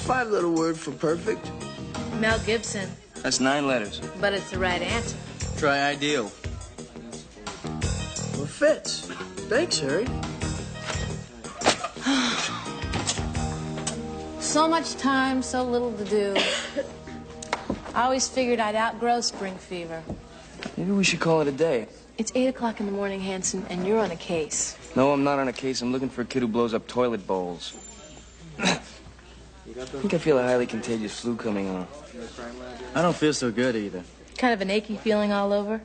5-letter word for perfect? Mel Gibson. That's 9 letters. But it's the right answer. Try ideal. Well, fits. Thanks, Harry. So much time, so little to do. I always figured I'd outgrow spring fever. Maybe we should call it a day. It's 8 o'clock in the morning, Hanson, and you're on a case. No, I'm not on a case. I'm looking for a kid who blows up toilet bowls. I think I feel a highly contagious flu coming on. I don't feel so good either. Kind of an achy feeling all over.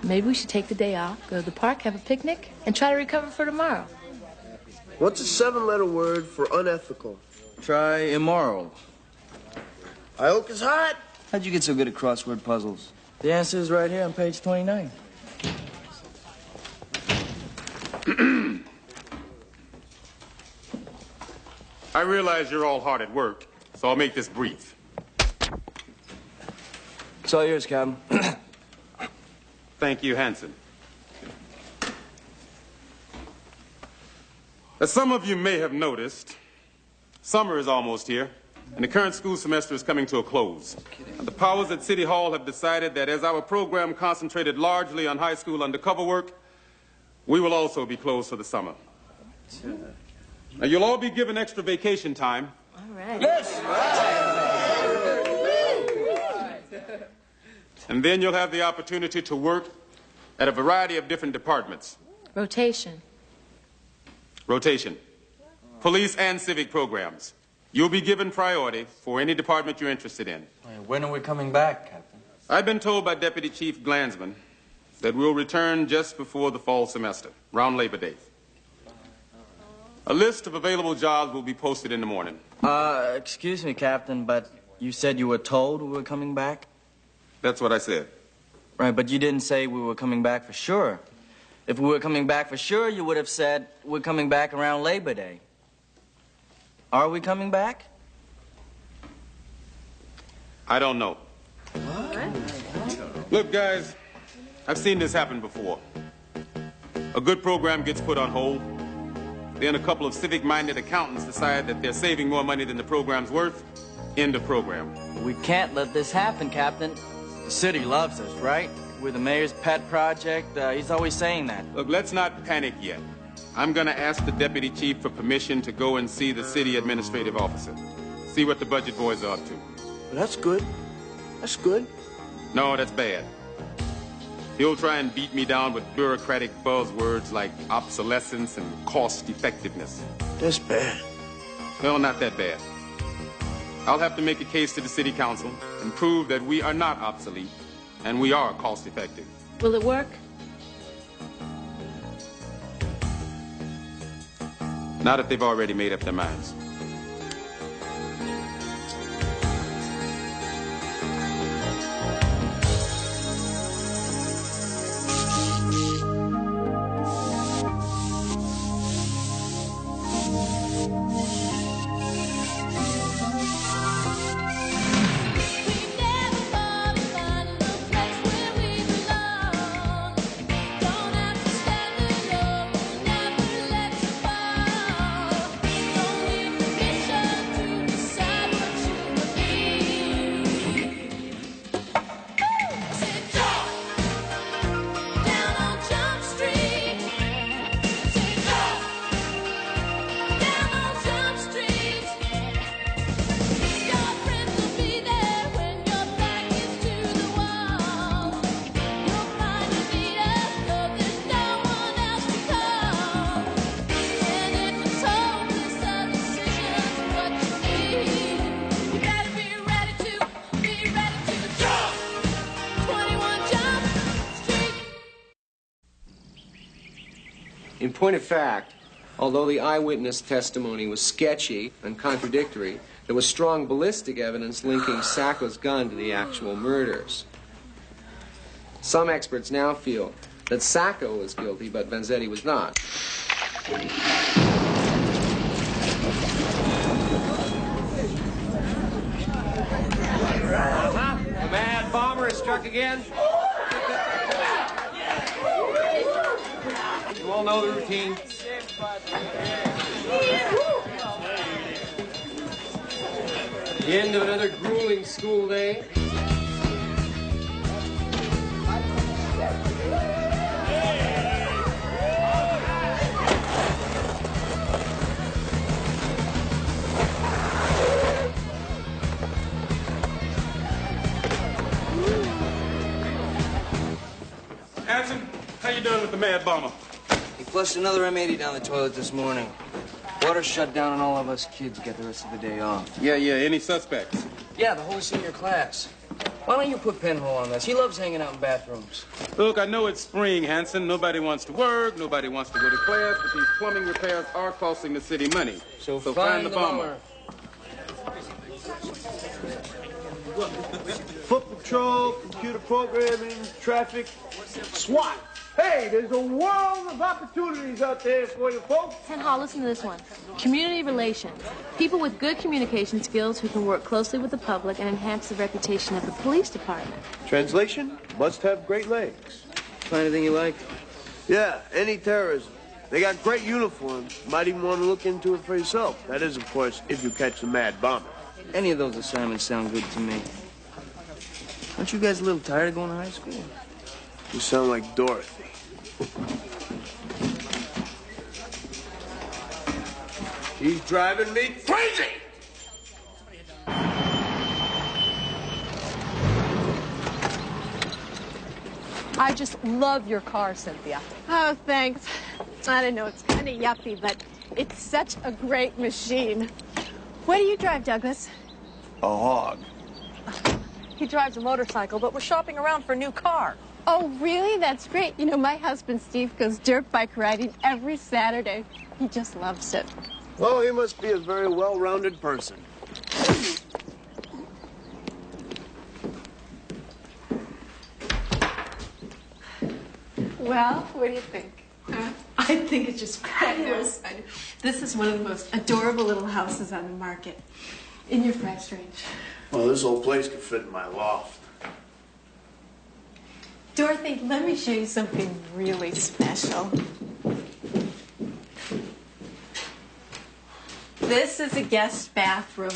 Maybe we should take the day off, go to the park, have a picnic, and try to recover for tomorrow. What's a 7-letter word for unethical? Try immoral. Ioke is hot. How'd you get so good at crossword puzzles? The answer is right here on page 29. I realize you're all hard at work, so I'll make this brief. It's all yours, Captain. Thank you, Hanson. As some of you may have noticed, summer is almost here, and the current school semester is coming to a close. The powers at City Hall have decided that as our program concentrated largely on high school undercover work, we will also be closed for the summer. Now, you'll all be given extra vacation time. All right. Yes! And then you'll have the opportunity to work at a variety of different departments. Rotation. Rotation. Police and civic programs. You'll be given priority for any department you're interested in. When are we coming back, Captain? I've been told by Deputy Chief Glansman that we'll return just before the fall semester, around Labor Day. A list of available jobs will be posted in the morning. Excuse me, Captain, but you said you were told we were coming back? That's what I said. Right, but you didn't say we were coming back for sure. If we were coming back for sure, you would have said we're coming back around Labor Day. Are we coming back? I don't know. Look, guys, I've seen this happen before. A good program gets put on hold. Then a couple of civic-minded accountants decide that they're saving more money than the program's worth. End of program. We can't let this happen, Captain. The city loves us, right? We're the mayor's pet project. He's always saying that. Look, let's not panic yet. I'm going to ask the deputy chief for permission to go and see the city administrative officer. See what the budget boys are up to. Well, that's good. That's good. No, that's bad. He'll try and beat me down with bureaucratic buzzwords like obsolescence and cost effectiveness. That's bad. Well, not that bad. I'll have to make a case to the city council and prove that we are not obsolete and we are cost effective. Will it work? Not if they've already made up their minds. In point of fact, although the eyewitness testimony was sketchy and contradictory, there was strong ballistic evidence linking Sacco's gun to the actual murders. Some experts now feel that Sacco was guilty, but Vanzetti was not. The mad bomber has struck again. You all know the routine. The end of another grueling school day. Hanson, how you doing with the mad bomber? He flushed another M80 down the toilet this morning. Water shut down and all of us kids get the rest of the day off. Yeah, any suspects? Yeah, the whole senior class. Why don't you put Penhole on this? He loves hanging out in bathrooms. Look, I know it's spring, Hanson. Nobody wants to work, nobody wants to go to class, but these plumbing repairs are costing the city money. So find the bomber. Foot patrol, computer programming, traffic, SWAT. Hey, there's a world of opportunities out there for you folks. Penhall, listen to this one. Community relations. People with good communication skills who can work closely with the public and enhance the reputation of the police department. Translation, must have great legs. Find anything you like? Yeah, anti-terrorism. They got great uniforms. Might even want to look into it for yourself. That is, of course, if you catch the mad bomber. Any of those assignments sound good to me. Aren't you guys a little tired of going to high school? You sound like Dorothy. He's driving me crazy! I just love your car, Cynthia. Oh, thanks. I don't know, it's kind of yuppie, but it's such a great machine. What do you drive, Douglas? A hog. He drives a motorcycle, but we're shopping around for a new car. Oh, really? That's great. You know, my husband, Steve, goes dirt bike riding every Saturday. He just loves it. Well, he must be a very well-rounded person. Well, what do you think? I think it's just fabulous. This is one of the most adorable little houses on the market in your price range. Well, this whole place could fit in my loft. Dorothy, let me show you something really special. This is a guest bathroom.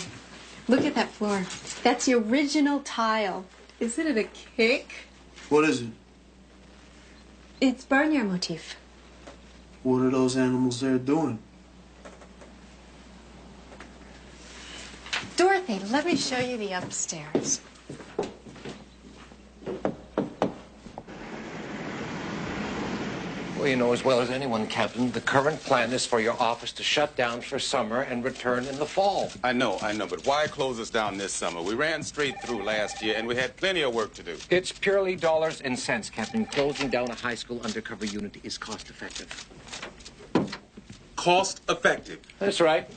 Look at that floor. That's the original tile. Isn't it a kick? What is it? It's barnyard motif. What are those animals there doing? Dorothy, let me show you the upstairs. Well, you know as well as anyone, Captain, the current plan is for your office to shut down for summer and return in the fall. I know, but why close us down this summer? We ran straight through last year, and we had plenty of work to do. It's purely dollars and cents, Captain. Closing down a high school undercover unit is cost-effective. Cost-effective? That's right.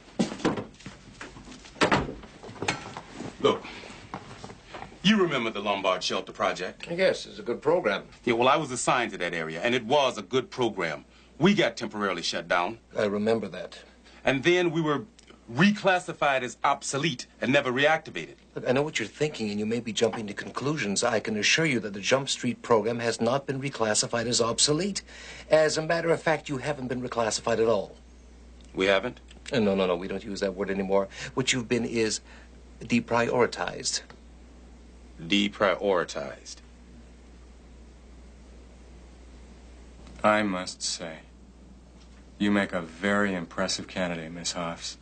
Look, you remember the Lombard Shelter Project? Yes, it's a good program. Yeah, well, I was assigned to that area, and it was a good program. We got temporarily shut down. I remember that. And then we were reclassified as obsolete and never reactivated. Look, I know what you're thinking, and you may be jumping to conclusions. I can assure you that the Jump Street program has not been reclassified as obsolete. As a matter of fact, you haven't been reclassified at all. We haven't? No, we don't use that word anymore. What you've been is deprioritized. Deprioritized. I must say, you make a very impressive candidate, Miss Hoffs.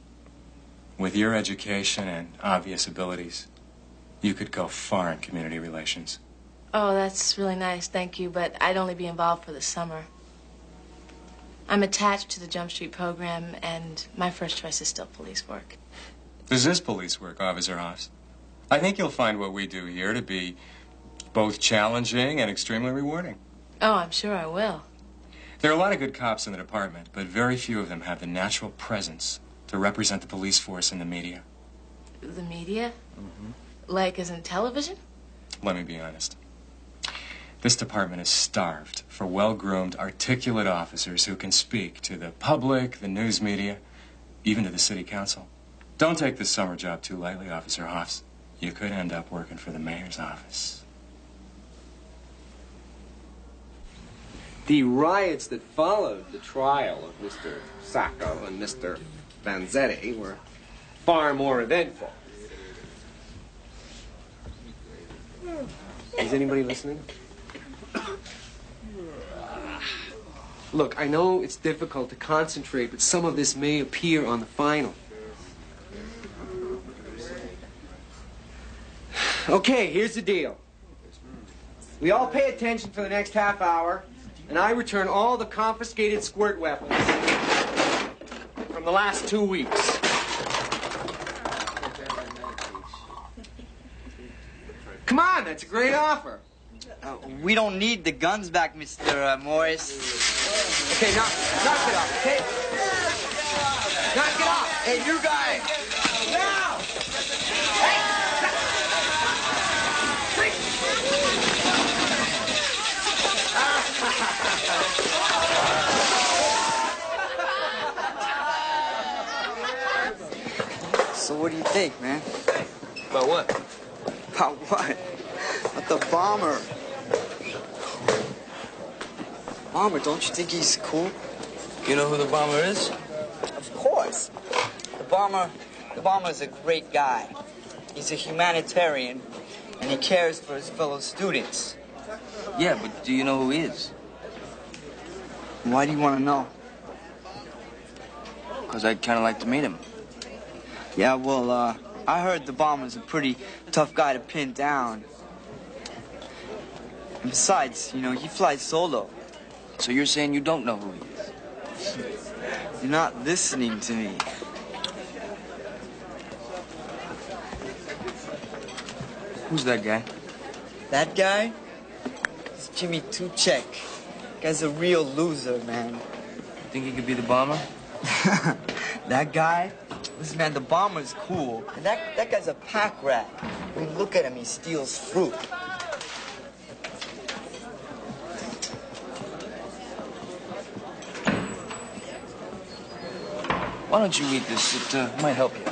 With your education and obvious abilities, you could go far in community relations. Oh, that's really nice, thank you, but I'd only be involved for the summer. I'm attached to the Jump Street program, and my first choice is still police work. This is police work, Officer Hoffs. I think you'll find what we do here to be both challenging and extremely rewarding. Oh, I'm sure I will. There are a lot of good cops in the department, but very few of them have the natural presence to represent the police force in the media. The media? Mm-hmm. Like as in television? Let me be honest. This department is starved for well-groomed, articulate officers who can speak to the public, the news media, even to the city council. Don't take this summer job too lightly, Officer Hoffs. You could end up working for the mayor's office. The riots that followed the trial of Mr. Sacco and Mr. Vanzetti were far more eventful. Is anybody listening? Look, I know it's difficult to concentrate, but some of this may appear on the final. Okay, here's the deal. We all pay attention for the next half hour, and I return all the confiscated squirt weapons from the last 2 weeks. Come on, that's a great offer. We don't need the guns back, Mr. Morris. Okay, knock it off, okay? Knock it off! Hey, you guys! Now! So what do you think, man? About what? About what? About the bomber. Bomber, don't you think he's cool? You know who the bomber is? Of course. The bomber's a great guy. He's a humanitarian, and he cares for his fellow students. Yeah, but do you know who he is? Why do you want to know? Because I'd kind of like to meet him. Yeah, well, I heard the bomber's a pretty tough guy to pin down. And besides, you know, he flies solo. So you're saying you don't know who he is? You're not listening to me. Who's that guy? That guy? It's Jimmy Tuchek. Guy's a real loser, man. Think he could be the bomber? That guy? Listen, man, the bomber's cool. And that guy's a pack rat. I mean, look at him, he steals fruit. Why don't you eat this? It might help you.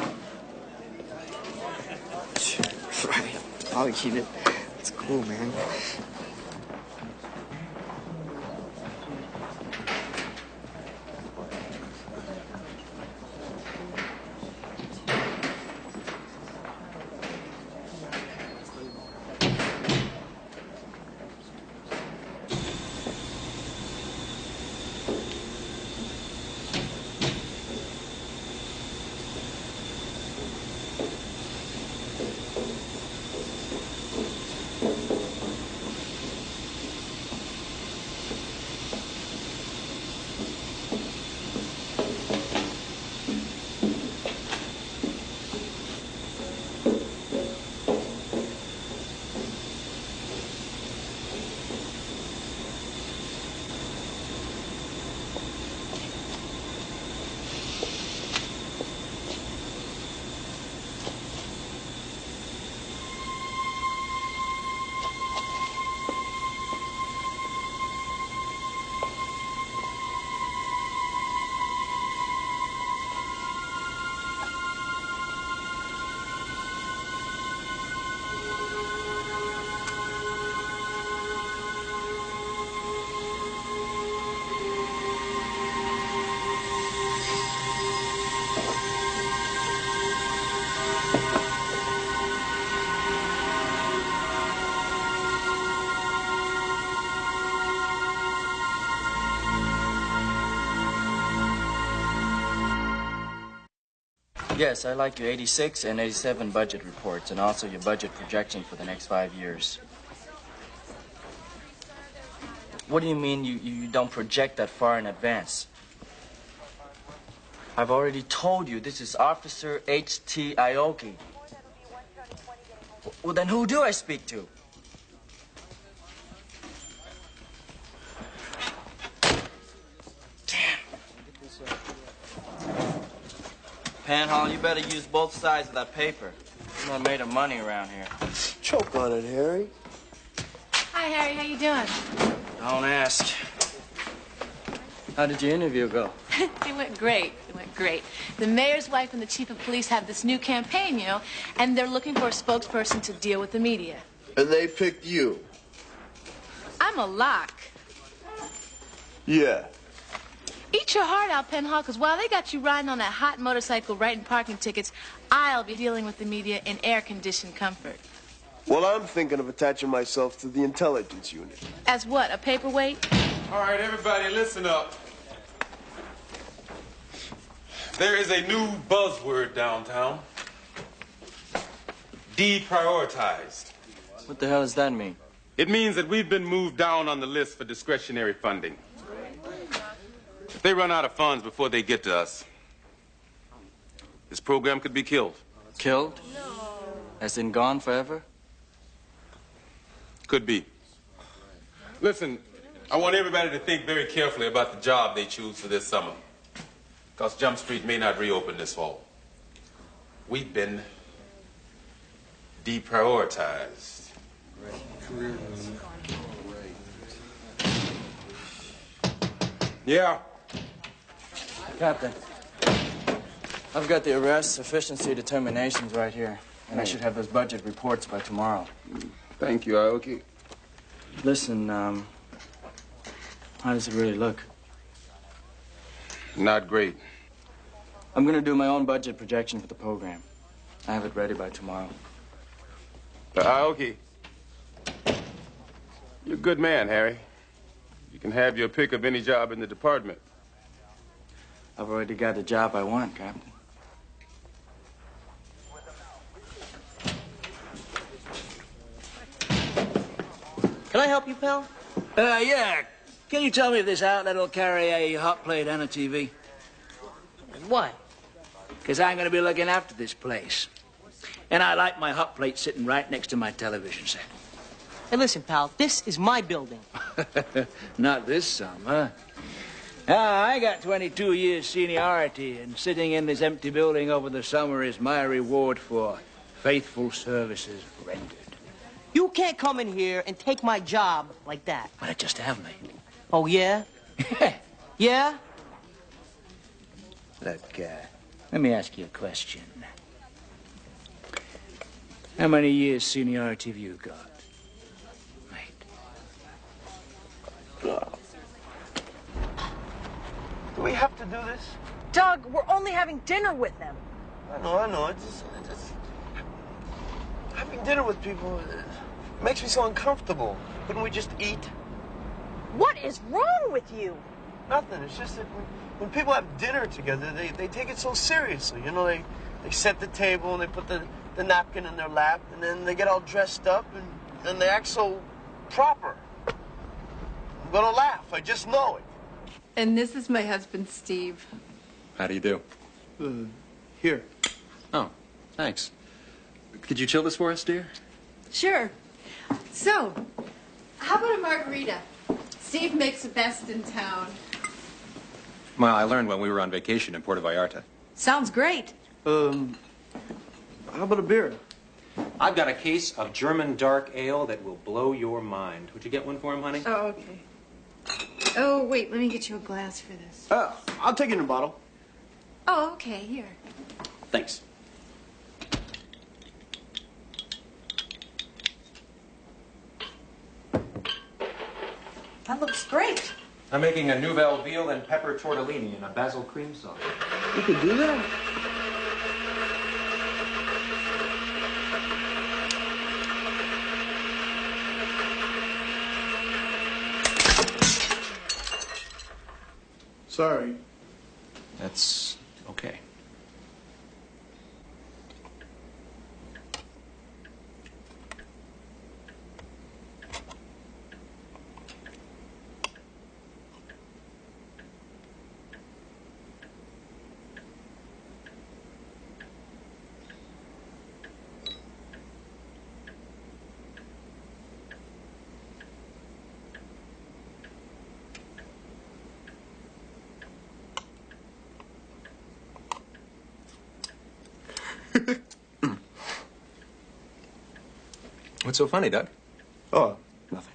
Right. I'll eat it. It's cool, man. Yes, I like your 86 and 87 budget reports, and also your budget projection for the next 5 years. What do you mean you don't project that far in advance? I've already told you this is Officer H.T. Aoki. Well, then who do I speak to? Panhall, you better use both sides of that paper. I'm not made of money around here. Choke on it, Harry. Hi, Harry. How you doing? Don't ask. How did your interview go? It went great. It went great. The mayor's wife and the chief of police have this new campaign, you know, and they're looking for a spokesperson to deal with the media. And they picked you. I'm a lock. Yeah. Eat your heart out, Penhall, because while they got you riding on that hot motorcycle writing parking tickets, I'll be dealing with the media in air-conditioned comfort. Well, I'm thinking of attaching myself to the intelligence unit. As what, a paperweight? All right, everybody, listen up. There is a new buzzword downtown. Deprioritized. What the hell does that mean? It means that we've been moved down on the list for discretionary funding. If they run out of funds before they get to us, this program could be killed. Killed? As in gone forever? Could be. Listen, I want everybody to think very carefully about the job they choose for this summer. Because Jump Street may not reopen this fall. We've been deprioritized. Yeah. Captain, I've got the arrest efficiency determinations right here. And I should have those budget reports by tomorrow. Thank you, Aoki. Listen, how does it really look? Not great. I'm going to do my own budget projection for the program. I have it ready by tomorrow. Aoki, you're a good man, Harry. You can have your pick of any job in the department. I've already got the job I want, Captain. Can I help you, pal? Yeah. Can you tell me if this outlet will carry a hot plate and a TV? Why? Because I'm going to be looking after this place. And I like my hot plate sitting right next to my television set. Hey, listen, pal, this is my building. Not this summer. I got 22 years seniority, and sitting in this empty building over the summer is my reward for faithful services rendered. You can't come in here and take my job like that. But I just have me. Oh, yeah? Yeah? Look, let me ask you a question. How many years seniority have you got? Do we have to do this? Doug, we're only having dinner with them. I know. It's just having dinner with people makes me so uncomfortable. Couldn't we just eat? What is wrong with you? Nothing. It's just that when people have dinner together, they take it so seriously. You know, they set the table and they put the napkin in their lap, and then they get all dressed up and they act so proper. I'm gonna laugh. I just know it. And this is my husband, Steve. How do you do? Here. Oh, thanks. Could you chill this for us, dear? Sure. So, how about a margarita? Steve makes the best in town. Well, I learned when we were on vacation in Puerto Vallarta. Sounds great. How about a beer? I've got a case of German dark ale that will blow your mind. Would you get one for him, honey? Oh, okay. Oh, wait, let me get you a glass for this. I'll take it in a bottle. Oh, okay, here. Thanks. That looks great. I'm making a Nouvelle veal and pepper tortellini in a basil cream sauce. You could do that? Sorry. That's okay. What's so funny, Doug? Oh, nothing.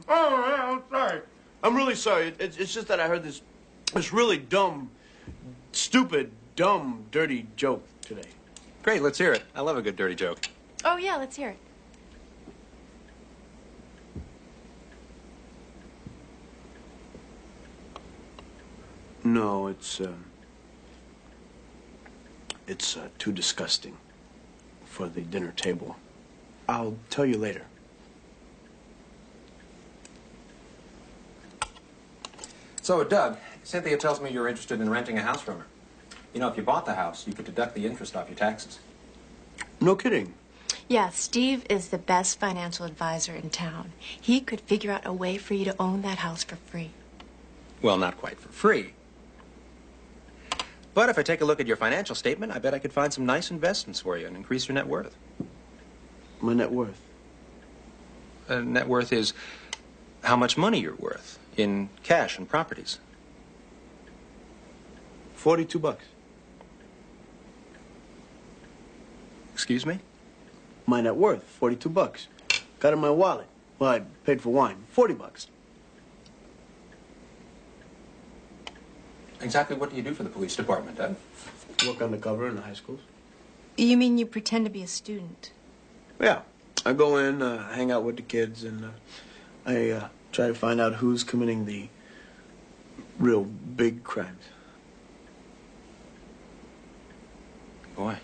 I'm sorry. I'm really sorry. It's just that I heard this really dumb, stupid, dumb, dirty joke today. Great, let's hear it. I love a good dirty joke. Oh, yeah, let's hear it. No, it's too disgusting for the dinner table. I'll tell you later. So, Doug, Cynthia tells me you're interested in renting a house from her. You know, if you bought the house, you could deduct the interest off your taxes. No kidding. Yeah, Steve is the best financial advisor in town. He could figure out a way for you to own that house for free. Well, not quite for free. But if I take a look at your financial statement, I bet I could find some nice investments for you and increase your net worth. My net worth? Net worth is how much money you're worth in cash and properties. $42. Excuse me? My net worth, $42. Got it in my wallet. Well, I paid for wine, $40. Exactly what do you do for the police department, Doug? Work undercover in the high schools. You mean you pretend to be a student? Yeah. I go in, hang out with the kids, and I try to find out who's committing the real big crimes. Boy,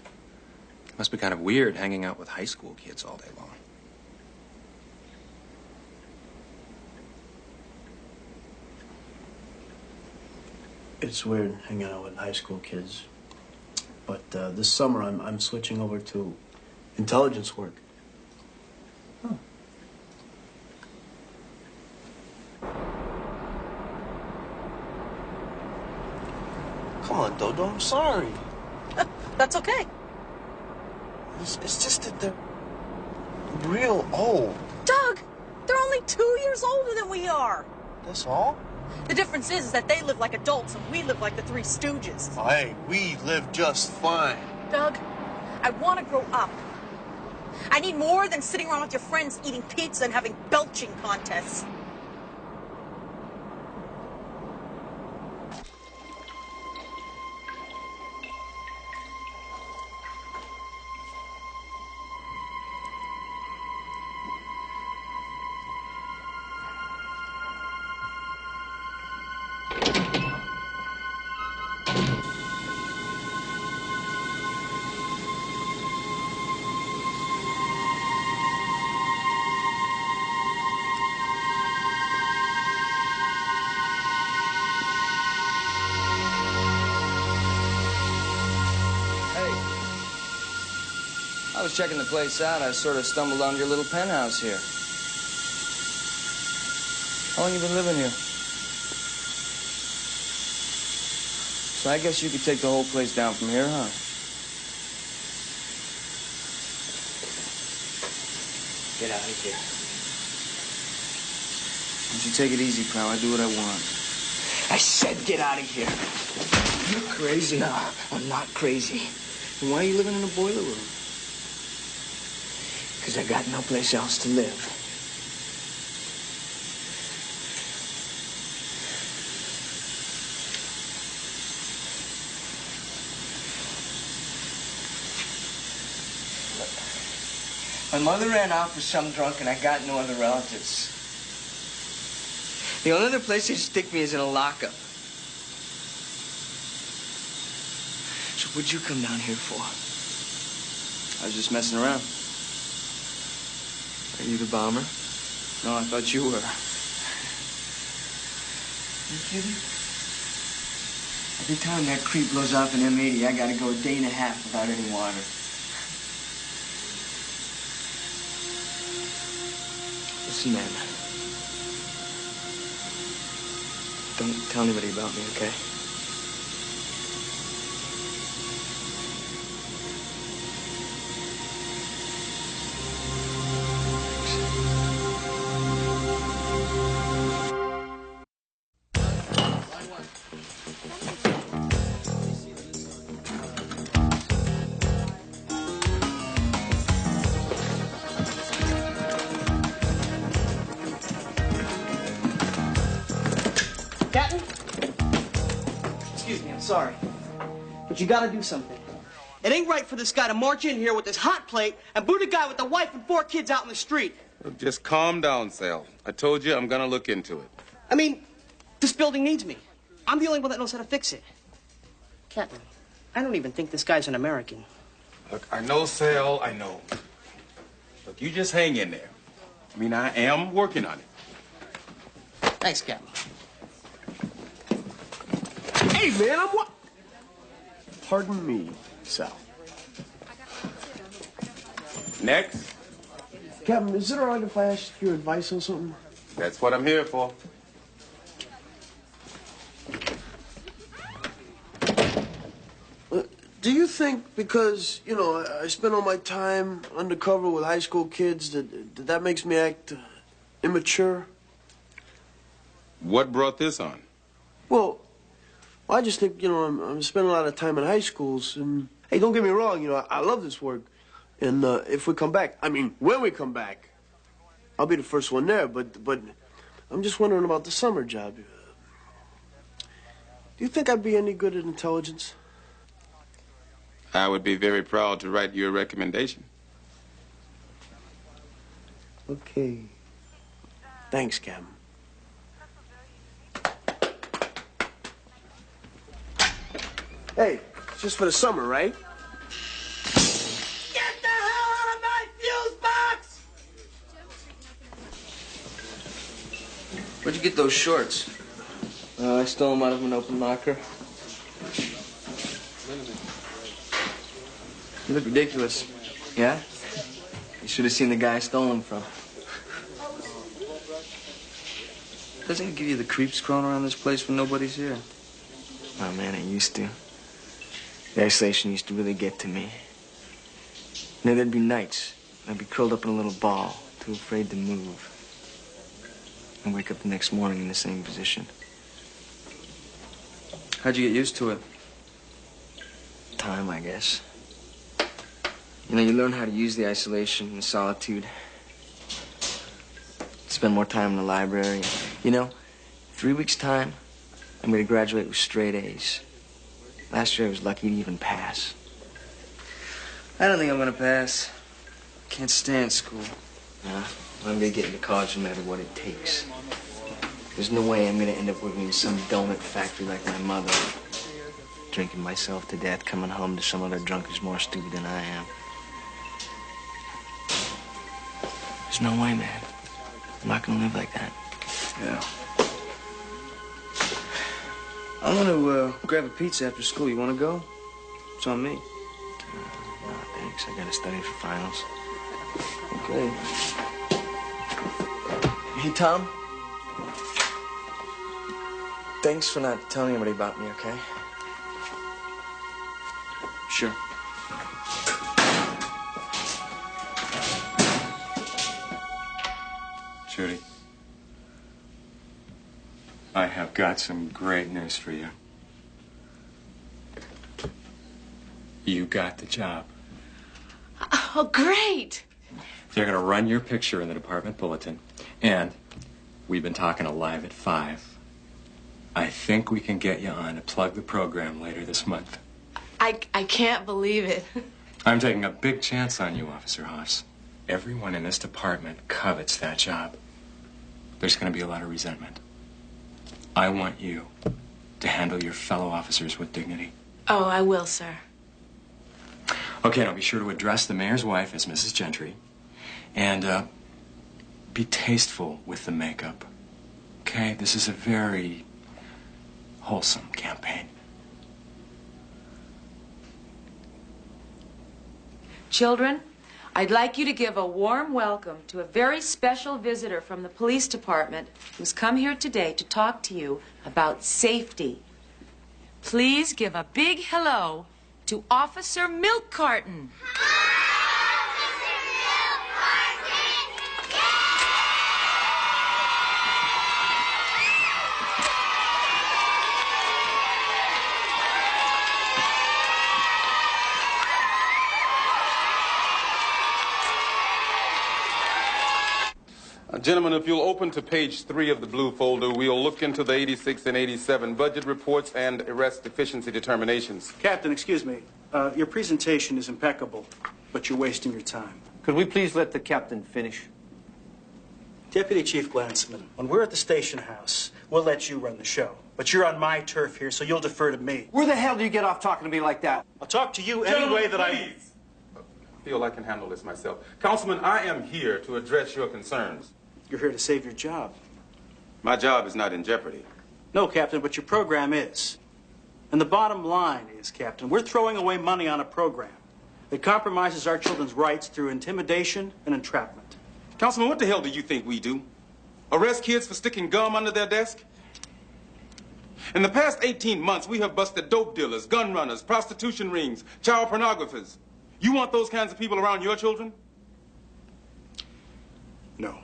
it must be kind of weird hanging out with high school kids all day long. It's weird hanging out with high school kids. But this summer, I'm switching over to intelligence work. Come on, Dodo, I'm sorry. That's okay. It's just that they're real old. Doug, they're only 2 years older than we are. That's all? The difference is that they live like adults and we live like the Three Stooges. Oh, hey, we live just fine. Doug, I want to grow up. I need more than sitting around with your friends eating pizza and having belching contests. I was checking the place out. I sort of stumbled on your little penthouse here. How long you been living here? So I guess you could take the whole place down from here, huh? Get out of here. Why don't you take it easy, pal? I do what I want. I said get out of here. You're crazy. No, I'm not crazy. Then why are you living in a boiler room? Because I got no place else to live. My mother ran off with some drunk and I got no other relatives. The only other place they'd stick me is in a lockup. So what'd you come down here for? I was just messing around. Are you the bomber? No, I thought you were. You kidding? Every time that creep blows off an M80, I gotta go a day and a half without any water. Listen, man. Don't tell anybody about me, okay? Captain? Excuse me, I'm sorry. But you gotta do something. It ain't right for this guy to march in here with his hot plate and boot a guy with a wife and 4 kids out in the street. Look, just calm down, Sal. I told you I'm gonna look into it. I mean, this building needs me. I'm the only one that knows how to fix it. Captain, I don't even think this guy's an American. Look, I know, Sal, I know. Look, you just hang in there. I mean, I am working on it. Thanks, Captain. Hey, man, I'm what? Pardon me, Sal. Next. Captain, is it all right if I ask your advice on something? That's what I'm here for. Do you think because, you know, I spend all my time undercover with high school kids that makes me act immature? What brought this on? Well, I just think, you know, I'm spending a lot of time in high schools. And, hey, don't get me wrong, you know, I love this work. And if we come back, I mean, when we come back, I'll be the first one there. But I'm just wondering about the summer job. Do you think I'd be any good at intelligence? I would be very proud to write you a recommendation. Okay. Thanks, Captain. Hey, it's just for the summer, right? Get the hell out of my fuse box! Where'd you get those shorts? I stole them out of an open locker. You look ridiculous. Yeah? You should have seen the guy I stole them from. Doesn't it give you the creeps crawling around this place when nobody's here? Oh, man, it used to. The isolation used to really get to me. You know, there'd be nights. I'd be curled up in a little ball, too afraid to move. And wake up the next morning in the same position. How'd you get used to it? Time, I guess. You know, you learn how to use the isolation and solitude. Spend more time in the library. You know, 3 weeks' time, I'm going to graduate with straight A's. Last year, I was lucky to even pass. I don't think I'm going to pass. Can't stand school. Nah, I'm going to get into college no matter what it takes. There's no way I'm going to end up working in some donut factory like my mother. Drinking myself to death, coming home to some other drunk who's more stupid than I am. There's no way, man. I'm not going to live like that. Yeah. I'm going to grab a pizza after school. You want to go? It's on me. No, thanks. I got to study for finals. Okay. Hey, Tom. Thanks for not telling anybody about me, okay? Sure. Judy, I have got some great news for you. You got the job. Oh, great. They're going to run your picture in the department bulletin. And we've been talking to Live at 5. I think we can get you on to plug the program later this month. I can't believe it. I'm taking a big chance on you, Officer Haas. Everyone in this department covets that job. There's going to be a lot of resentment. I want you to handle your fellow officers with dignity. Oh, I will, sir. Okay, now be sure to address the mayor's wife as Mrs. Gentry. And be tasteful with the makeup. Okay? This is a very wholesome campaign. Children, I'd like you to give a warm welcome to a very special visitor from the police department who's come here today to talk to you about safety. Please give a big hello to Officer Milk Carton. Gentlemen, if you'll open to page 3 of the blue folder, we'll look into the 86 and 87 budget reports and arrest deficiency determinations. Captain, excuse me. Your presentation is impeccable, but you're wasting your time. Could we please let the captain finish? Deputy Chief Glansman, when we're at the station house, we'll let you run the show. But you're on my turf here, so you'll defer to me. Where the hell do you get off talking to me like that? I'll talk to you any way that I feel I can handle this myself. Councilman, I am here to address your concerns. You're here to save your job. My job is not in jeopardy. No, Captain, but your program is. And the bottom line is, Captain, we're throwing away money on a program that compromises our children's rights through intimidation and entrapment. Councilman, what the hell do you think we do? Arrest kids for sticking gum under their desk? In the past 18 months, we have busted dope dealers, gun runners, prostitution rings, child pornographers. You want those kinds of people around your children? No.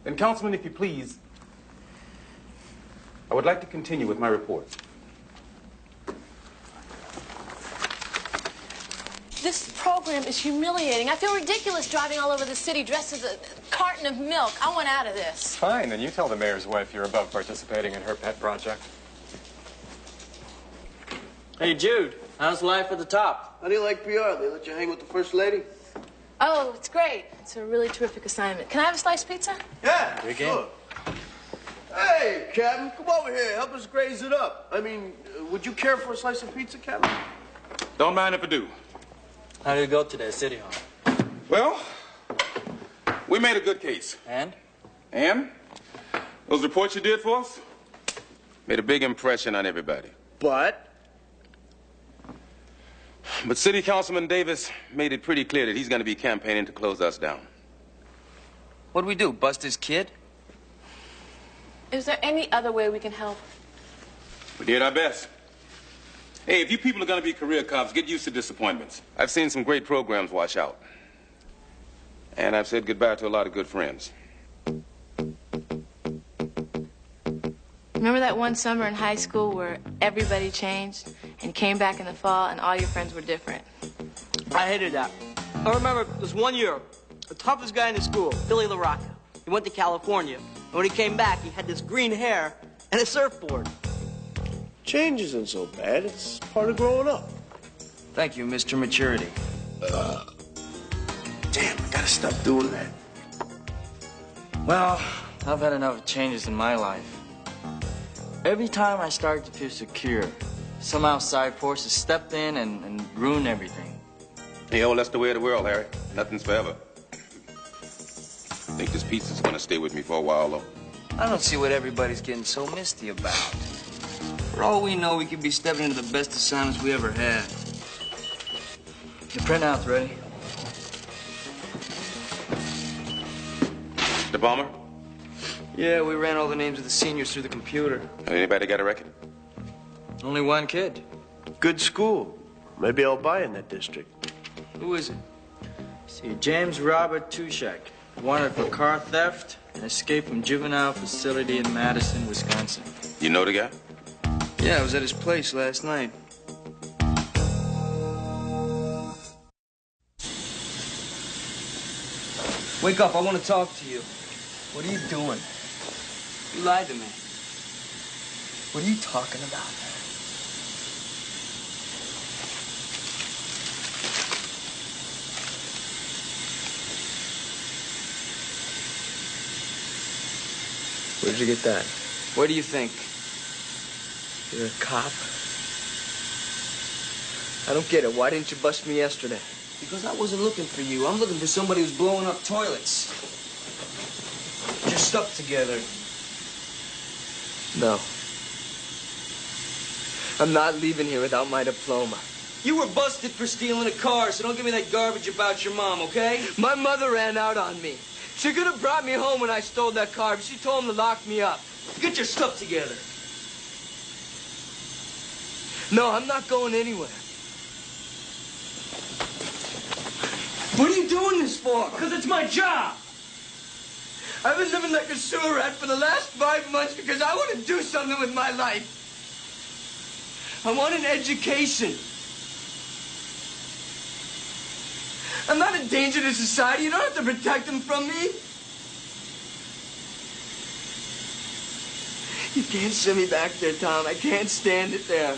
Then, Councilman, if you please, I would like to continue with my report. This program is humiliating. I feel ridiculous driving all over the city dressed as a carton of milk. I want out of this. Fine, then you tell the mayor's wife you're above participating in her pet project. Hey, Jude, how's life at the top? How do you like PR? They let you hang with the First Lady? Oh, it's great. It's a really terrific assignment. Can I have a sliced pizza? Yeah, sure. Hey, Captain, come over here. Help us graze it up. I mean, would you care for a slice of pizza, Captain? Don't mind if I do. How did it go today at City Hall? Well, we made a good case. And? And? Those reports you did for us made a big impression on everybody. But City Councilman Davis made it pretty clear that he's going to be campaigning to close us down. What'd we do, bust his kid? Is there any other way we can help? We did our best. Hey, if you people are going to be career cops, get used to disappointments. I've seen some great programs wash out. And I've said goodbye to a lot of good friends. Remember that one summer in high school where everybody changed and you came back in the fall and all your friends were different? I hated that. I remember this one year, the toughest guy in the school, Billy LaRocca. He went to California, and when he came back, he had this green hair and a surfboard. change isn't so bad. It's part of growing up. Thank you, Mr. Maturity. Damn, I gotta stop doing that. Well, I've had enough changes in my life. Every time I start to feel secure, some outside forces stepped in and ruined everything. Hey, oh, that's the way of the world, Harry. Nothing's forever. I think this pizza's gonna stay with me for a while, though. I don't see what everybody's getting so misty about. For all we know, we could be stepping into the best assignments we ever had. The printout's ready. The bomber? Yeah, we ran all the names of the seniors through the computer. Anybody got a record? Only one kid. Good school. Maybe I'll buy in that district. Who is it? See, James Robert Tushak, wanted for car theft and escape from juvenile facility in Madison, Wisconsin. You know the guy? Yeah, I was at his place last night. Wake up, I want to talk to you. What are you doing? You lied to me. What are you talking about? Where'd you get that? What do you think? You're a cop? I don't get it. Why didn't you bust me yesterday? Because I wasn't looking for you. I'm looking for somebody who's blowing up toilets. Get your stuff together. No. I'm not leaving here without my diploma. You were busted for stealing a car, so don't give me that garbage about your mom, okay? My mother ran out on me. She could have brought me home when I stole that car, but she told him to lock me up. Get your stuff together. No, I'm not going anywhere. What are you doing this for? Because it's my job. I've been living like a sewer rat for the last 5 months because I want to do something with my life. I want an education. I'm not a danger to society. You don't have to protect them from me. You can't send me back there, Tom. I can't stand it there.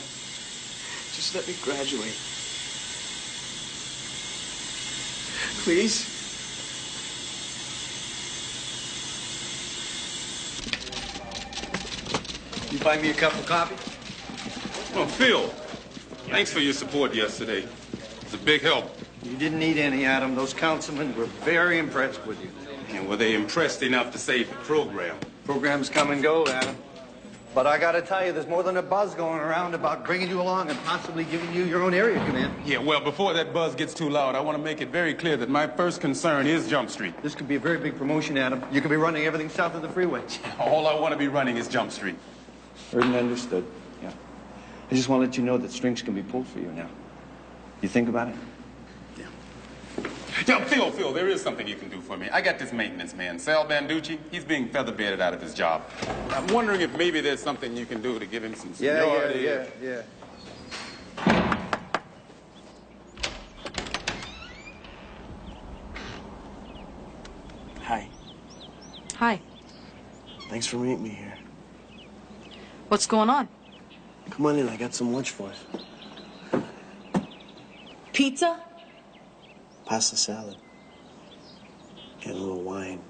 Just let me graduate. Please. You buy me a cup of coffee? Oh, Phil, thanks for your support yesterday. It's a big help. You didn't need any, Adam. Those councilmen were very impressed with you. And were they impressed enough to save the program? Programs come and go, Adam. But I gotta tell you, there's more than a buzz going around about bringing you along and possibly giving you your own area command. Yeah, well, before that buzz gets too loud, I want to make it very clear that my first concern is Jump Street. This could be a very big promotion, Adam. You could be running everything south of the freeway. All I want to be running is Jump Street. Heard and understood. Yeah. I just want to let you know that strings can be pulled for you now. You think about it? Yeah, Phil, there is something you can do for me. I got this maintenance man, Sal Banducci. He's being feather-bedded out of his job. I'm wondering if maybe there's something you can do to give him some seniority. Yeah. Hi. Hi. Thanks for meeting me here. What's going on? Come on in, I got some lunch for us. Pizza? Pasta salad. And a little wine.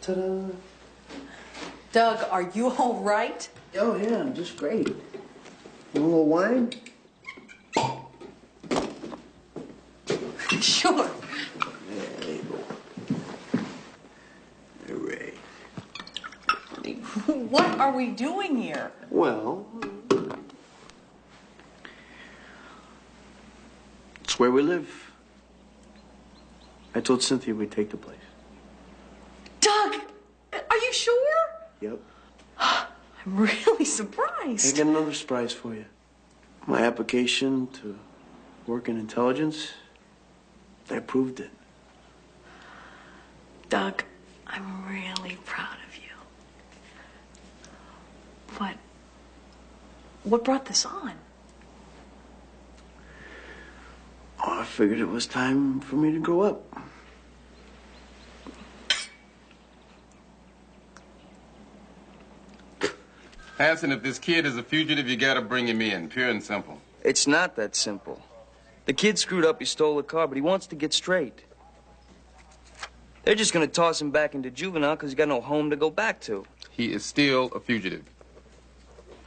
Ta-da! Doug, are you all right? Oh, yeah, I'm just great. You want a little wine? Sure. There you go. All right. What are we doing here? Well, it's where we live. I told Cynthia we'd take the place. Doug, are you sure? Yep. I'm really surprised. I got another surprise for you. My application to work in intelligence, they approved it. Doug, I'm really proud of you. But what brought this on? Oh, I figured it was time for me to grow up. Hanson, if this kid is a fugitive, you gotta bring him in, pure and simple. It's not that simple. The kid screwed up, he stole the car, but he wants to get straight. They're just gonna toss him back into juvenile because he's got no home to go back to. He is still a fugitive.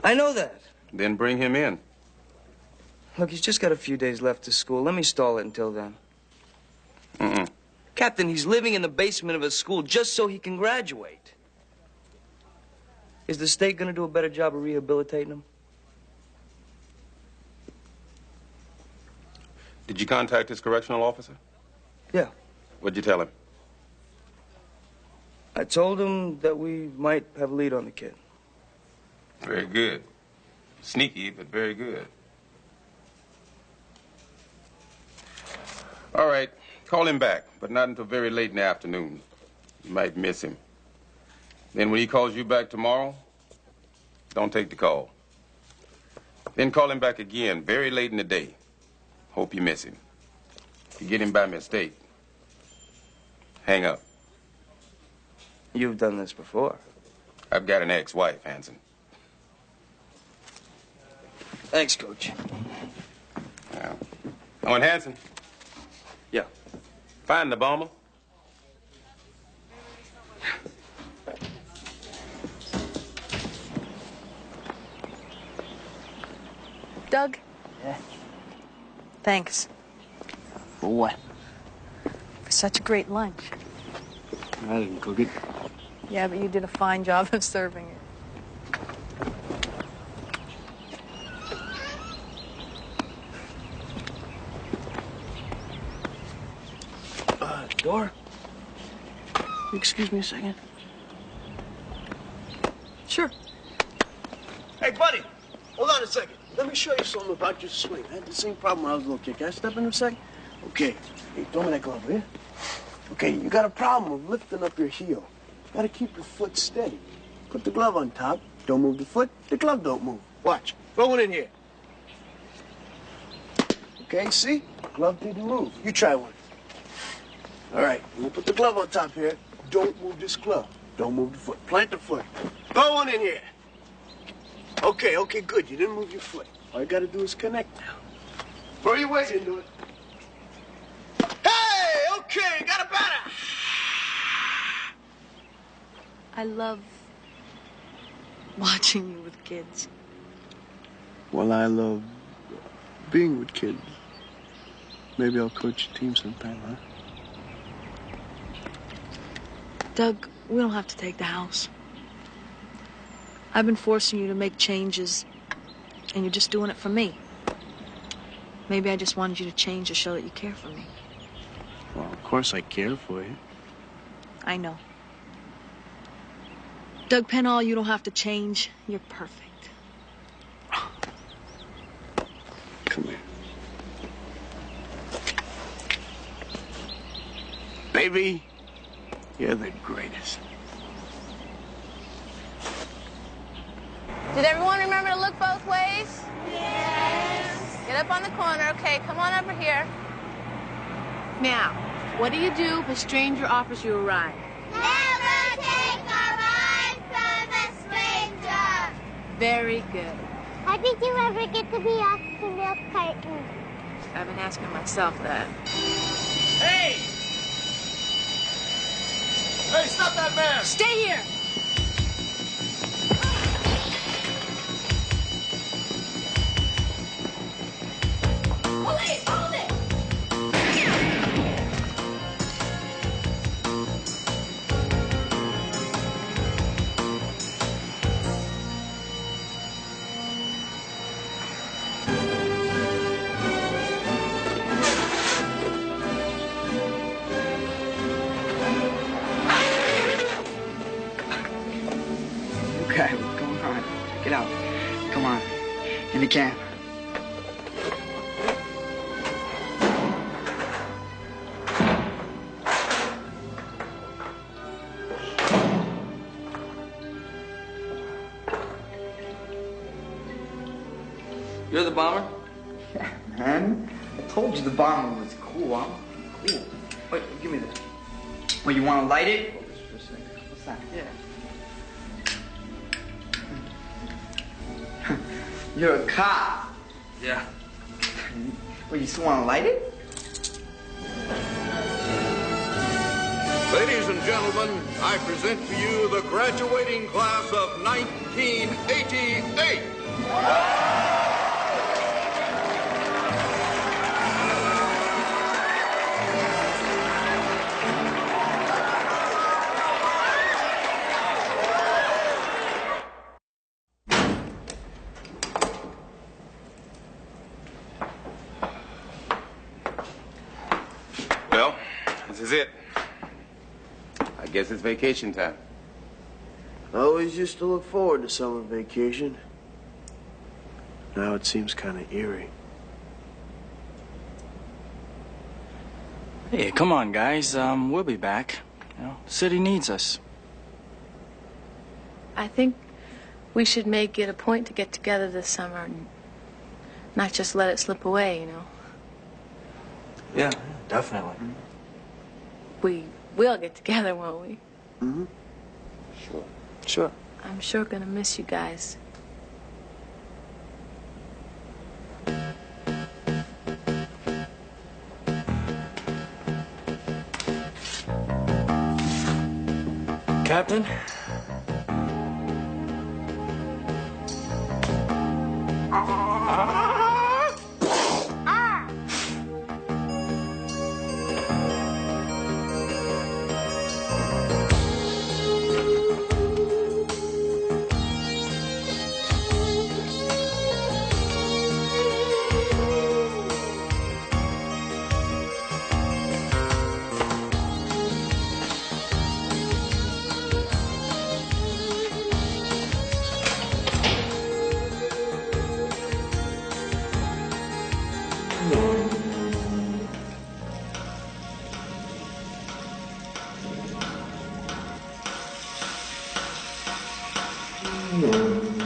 I know that. Then bring him in. Look, he's just got a few days left to school. Let me stall it until then. Mm-mm. Captain, he's living in the basement of a school just so he can graduate. Is the state gonna do a better job of rehabilitating him? Did you contact his correctional officer? Yeah. What'd you tell him? I told him that we might have a lead on the kid. Very good. Sneaky, but very good. All right, call him back, but not until very late in the afternoon. You might miss him. Then when he calls you back tomorrow, don't take the call. Then call him back again very late in the day. Hope you miss him. If you get him by mistake, hang up. You've done this before. I've got an ex-wife, Hanson. Thanks, Coach. Yeah. Oh, and Hanson. Yeah. Find the bomber. Doug? Yeah? Thanks For what? for such a great lunch. I didn't cook it. Yeah, but you did a fine job of serving it. Door? Excuse me a second. Sure. Hey, buddy, hold on a second. Let me show you something about your swing. I had the same problem when I was a little kid. Can I step in a second? Okay. Hey, throw me that glove, will you? Okay, you got a problem of lifting up your heel. You gotta keep your foot steady. Put the glove on top. Don't move the foot. The glove don't move. Watch. Throw it in here. Okay, see? Glove didn't move. You try one. All right, we'll put the glove on top here. Don't move this glove. Don't move the foot. Plant the foot. Go on in here. Okay, good. You didn't move your foot. All you gotta do is connect now. Throw your weight into it. Hey, okay, got a batter. I love watching you with kids. Well, I love being with kids. Maybe I'll coach a team sometime, huh? Doug, we don't have to take the house. I've been forcing you to make changes, and you're just doing it for me. Maybe I just wanted you to change to show that you care for me. Well, of course I care for you. I know. Doug Penhall, you don't have to change. You're perfect. Come here. Baby, you're the greatest. Did everyone remember to look both ways? Yes. Get up on the corner. Okay, come on over here. Now, what do you do if a stranger offers you a ride? Never take a ride from a stranger. Very good. How did you ever get to be asked to milk carton? I've been asking myself that. Hey! Hey, stop that man! Stay here! Police, hold it! Okay, what's going on? Get out. Come on. In the cab. You're the bomber? Yeah, man. I told you the bomber was cool. I'm cool. Wait, give me that. Well, you want to light it? Hold this for a second. What's that? Yeah. You're a cop. Yeah. Well, you still want to light it? Ladies and gentlemen, I present to you the graduating class of 1988. Well, this is it. I guess it's vacation time. I always used to look forward to summer vacation. Now it seems kind of eerie. Hey, come on, guys. We'll be back. You know, the city needs us. I think we should make it a point to get together this summer and not just let it slip away, you know. Yeah, definitely. We will get together, won't we? Mm-hmm. Sure. Sure. I'm sure gonna miss you guys. Captain? Mm-hmm.